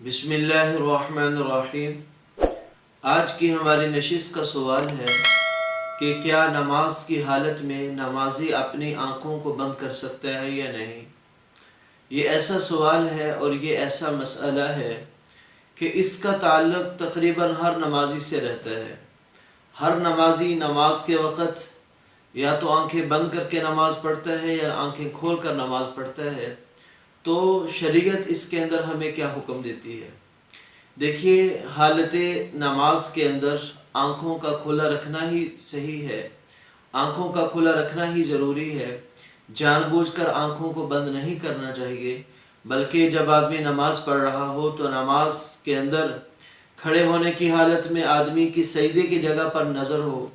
بسم اللہ الرحمن الرحیم۔ آج کی ہماری نشست کا سوال ہے کہ کیا نماز کی حالت میں نمازی اپنی آنکھوں کو بند کر سکتا ہے یا نہیں۔ یہ ایسا سوال ہے اور یہ ایسا مسئلہ ہے کہ اس کا تعلق تقریباً ہر نمازی سے رہتا ہے۔ ہر نمازی نماز کے وقت یا تو آنکھیں بند کر کے نماز پڑھتا ہے یا آنکھیں کھول کر نماز پڑھتا ہے۔ تو شریعت اس کے اندر ہمیں کیا حکم دیتی ہے؟ دیکھیے، حالت نماز کے اندر آنکھوں کا کھلا رکھنا ہی صحیح ہے، آنکھوں کا کھلا رکھنا ہی ضروری ہے۔ جان بوجھ کر آنکھوں کو بند نہیں کرنا چاہیے، بلکہ جب آدمی نماز پڑھ رہا ہو تو نماز کے اندر کھڑے ہونے کی حالت میں آدمی کی سجدے کی جگہ پر نظر ہو،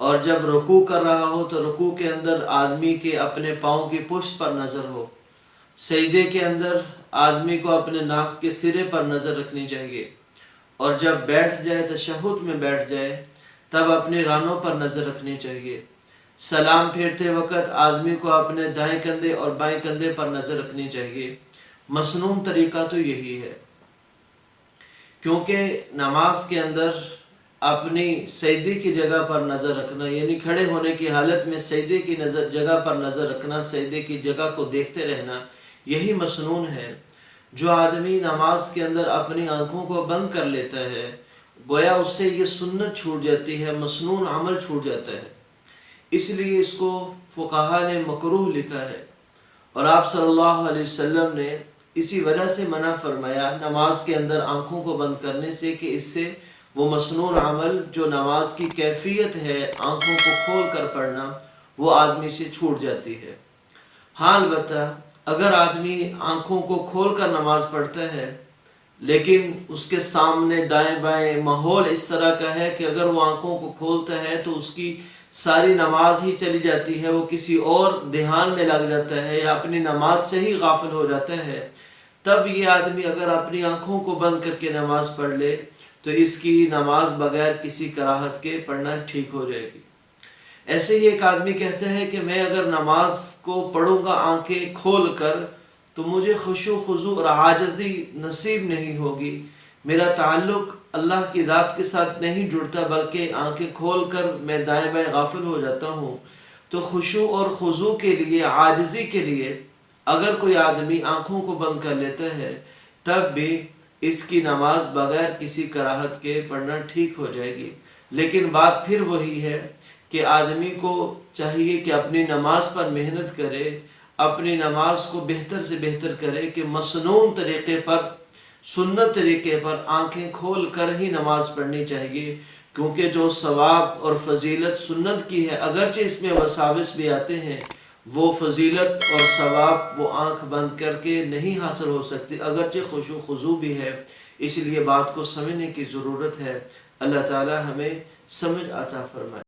اور جب رکوع کر رہا ہو تو رکوع کے اندر آدمی کے اپنے پاؤں کی پشت پر نظر ہو، سجدے کے اندر آدمی کو اپنے ناک کے سرے پر نظر رکھنی چاہیے، اور جب بیٹھ جائے تشہد میں بیٹھ جائے تب اپنے رانوں پر نظر رکھنی چاہیے۔ سلام پھیرتے وقت آدمی کو اپنے دائیں کندھے اور بائیں کندھے پر نظر رکھنی چاہیے۔ مسنون طریقہ تو یہی ہے، کیونکہ نماز کے اندر اپنی سجدے کی جگہ پر نظر رکھنا، یعنی کھڑے ہونے کی حالت میں سجدے کی جگہ پر نظر رکھنا، سجدے کی جگہ کو دیکھتے رہنا، یہی مسنون ہے۔ جو آدمی نماز کے اندر اپنی آنکھوں کو بند کر لیتا ہے، گویا اس سے یہ سنت چھوٹ جاتی ہے، مسنون عمل چھوٹ جاتا ہے۔ اس لیے اس کو فقہا نے مکروہ لکھا ہے، اور آپ صلی اللہ علیہ وسلم نے اسی وجہ سے منع فرمایا نماز کے اندر آنکھوں کو بند کرنے سے، کہ اس سے وہ مسنون عمل جو نماز کی کیفیت ہے آنکھوں کو کھول کر پڑھنا، وہ آدمی سے چھوٹ جاتی ہے۔ ہاں، البتہ اگر آدمی آنکھوں کو کھول کر نماز پڑھتا ہے لیکن اس کے سامنے دائیں بائیں ماحول اس طرح کا ہے کہ اگر وہ آنکھوں کو کھولتا ہے تو اس کی ساری نماز ہی چلی جاتی ہے، وہ کسی اور دھیان میں لگ جاتا ہے یا اپنی نماز سے ہی غافل ہو جاتا ہے، تب یہ آدمی اگر اپنی آنکھوں کو بند کر کے نماز پڑھ لے تو اس کی نماز بغیر کسی کراہت کے پڑھنا ٹھیک ہو جائے گی۔ ایسے ہی ایک آدمی کہتا ہے کہ میں اگر نماز کو پڑھوں گا آنکھیں کھول کر تو مجھے خشوع خضوع اور عاجزی نصیب نہیں ہوگی، میرا تعلق اللہ کی ذات کے ساتھ نہیں جڑتا، بلکہ آنکھیں کھول کر میں دائیں بائیں غافل ہو جاتا ہوں۔ تو خشوع اور خضوع کے لیے، عاجزی کے لیے اگر کوئی آدمی آنکھوں کو بند کر لیتا ہے تب بھی اس کی نماز بغیر کسی کراہت کے پڑھنا ٹھیک ہو جائے گی۔ لیکن بات پھر وہی ہے کہ آدمی کو چاہیے کہ اپنی نماز پر محنت کرے، اپنی نماز کو بہتر سے بہتر کرے، کہ مسنون طریقے پر، سنت طریقے پر آنکھیں کھول کر ہی نماز پڑھنی چاہیے، کیونکہ جو ثواب اور فضیلت سنت کی ہے، اگرچہ اس میں وساوس بھی آتے ہیں، وہ فضیلت اور ثواب وہ آنکھ بند کر کے نہیں حاصل ہو سکتی، اگرچہ خشوع خضوع بھی ہے۔ اس لیے بات کو سمجھنے کی ضرورت ہے۔ اللہ تعالی ہمیں سمجھ عطا فرمائے۔